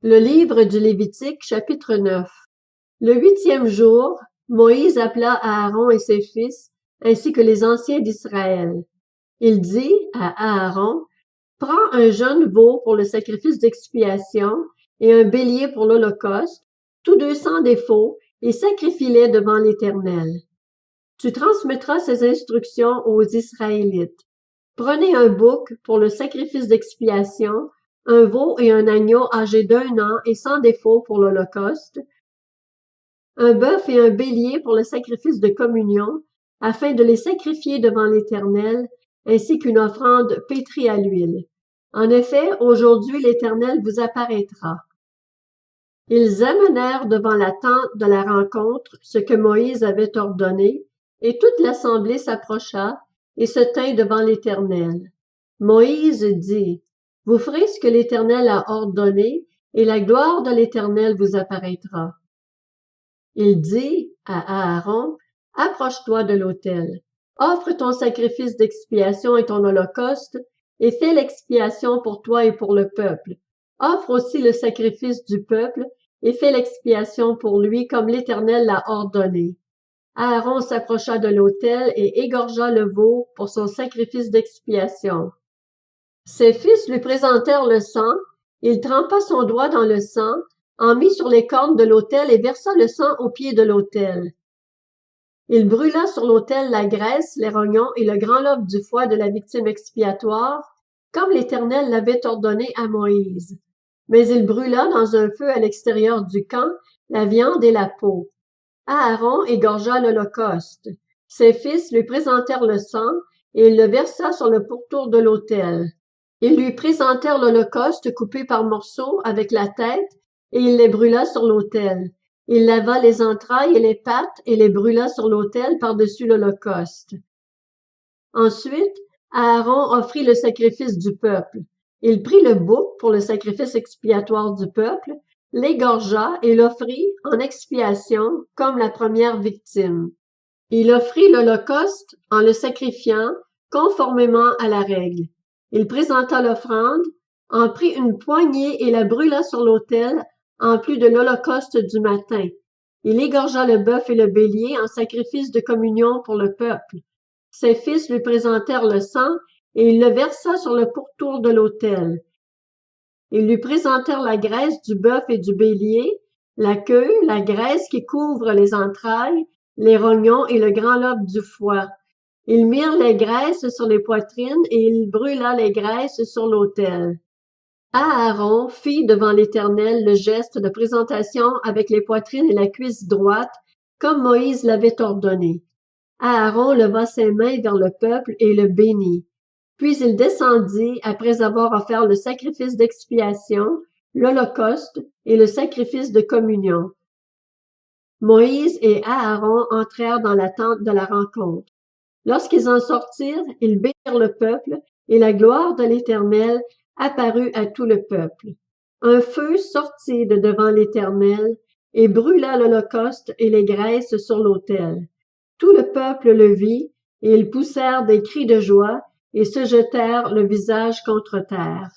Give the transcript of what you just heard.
Le livre du Lévitique, chapitre 9. Le 8e jour, Moïse appela Aaron et ses fils, ainsi que les anciens d'Israël. Il dit à Aaron, « Prends un jeune veau pour le sacrifice d'expiation et un bélier pour l'holocauste, tous deux sans défaut, et sacrifie-les devant l'Éternel. Tu transmettras ces instructions aux Israélites. Prenez un bouc pour le sacrifice d'expiation, un veau et un agneau âgés d'1 an et sans défaut pour l'holocauste, un bœuf et un bélier pour le sacrifice de communion, afin de les sacrifier devant l'Éternel, ainsi qu'une offrande pétrie à l'huile. En effet, aujourd'hui l'Éternel vous apparaîtra. » Ils amenèrent devant la tente de la rencontre ce que Moïse avait ordonné, et toute l'assemblée s'approcha et se tint devant l'Éternel. Moïse dit, « Vous ferez ce que l'Éternel a ordonné, et la gloire de l'Éternel vous apparaîtra. » Il dit à Aaron, « Approche-toi de l'autel, offre ton sacrifice d'expiation et ton holocauste, et fais l'expiation pour toi et pour le peuple. Offre aussi le sacrifice du peuple, et fais l'expiation pour lui comme l'Éternel l'a ordonné. » Aaron s'approcha de l'autel et égorgea le veau pour son sacrifice d'expiation. Ses fils lui présentèrent le sang, il trempa son doigt dans le sang, en mit sur les cornes de l'autel et versa le sang au pied de l'autel. Il brûla sur l'autel la graisse, les rognons et le grand lobe du foie de la victime expiatoire, comme l'Éternel l'avait ordonné à Moïse. Mais il brûla dans un feu à l'extérieur du camp la viande et la peau. Aaron égorgea l'holocauste. Ses fils lui présentèrent le sang, et il le versa sur le pourtour de l'autel. Ils lui présentèrent l'holocauste coupé par morceaux avec la tête, et il les brûla sur l'autel. Il lava les entrailles et les pattes et les brûla sur l'autel par-dessus l'holocauste. Ensuite, Aaron offrit le sacrifice du peuple. Il prit le bouc pour le sacrifice expiatoire du peuple, l'égorgea et l'offrit en expiation comme la première victime. Il offrit l'holocauste en le sacrifiant conformément à la règle. Il présenta l'offrande, en prit une poignée et la brûla sur l'autel en plus de l'holocauste du matin. Il égorgea le bœuf et le bélier en sacrifice de communion pour le peuple. Ses fils lui présentèrent le sang et il le versa sur le pourtour de l'autel. Ils lui présentèrent la graisse du bœuf et du bélier, la queue, la graisse qui couvre les entrailles, les rognons et le grand lobe du foie. Ils mirent les graisses sur les poitrines et il brûla les graisses sur l'autel. Aaron fit devant l'Éternel le geste de présentation avec les poitrines et la cuisse droite, comme Moïse l'avait ordonné. Aaron leva ses mains vers le peuple et le bénit. Puis il descendit après avoir offert le sacrifice d'expiation, l'holocauste et le sacrifice de communion. Moïse et Aaron entrèrent dans la tente de la rencontre. Lorsqu'ils en sortirent, ils bénirent le peuple, et la gloire de l'Éternel apparut à tout le peuple. Un feu sortit de devant l'Éternel et brûla l'holocauste et les graisses sur l'autel. Tout le peuple le vit, et ils poussèrent des cris de joie et se jetèrent le visage contre terre.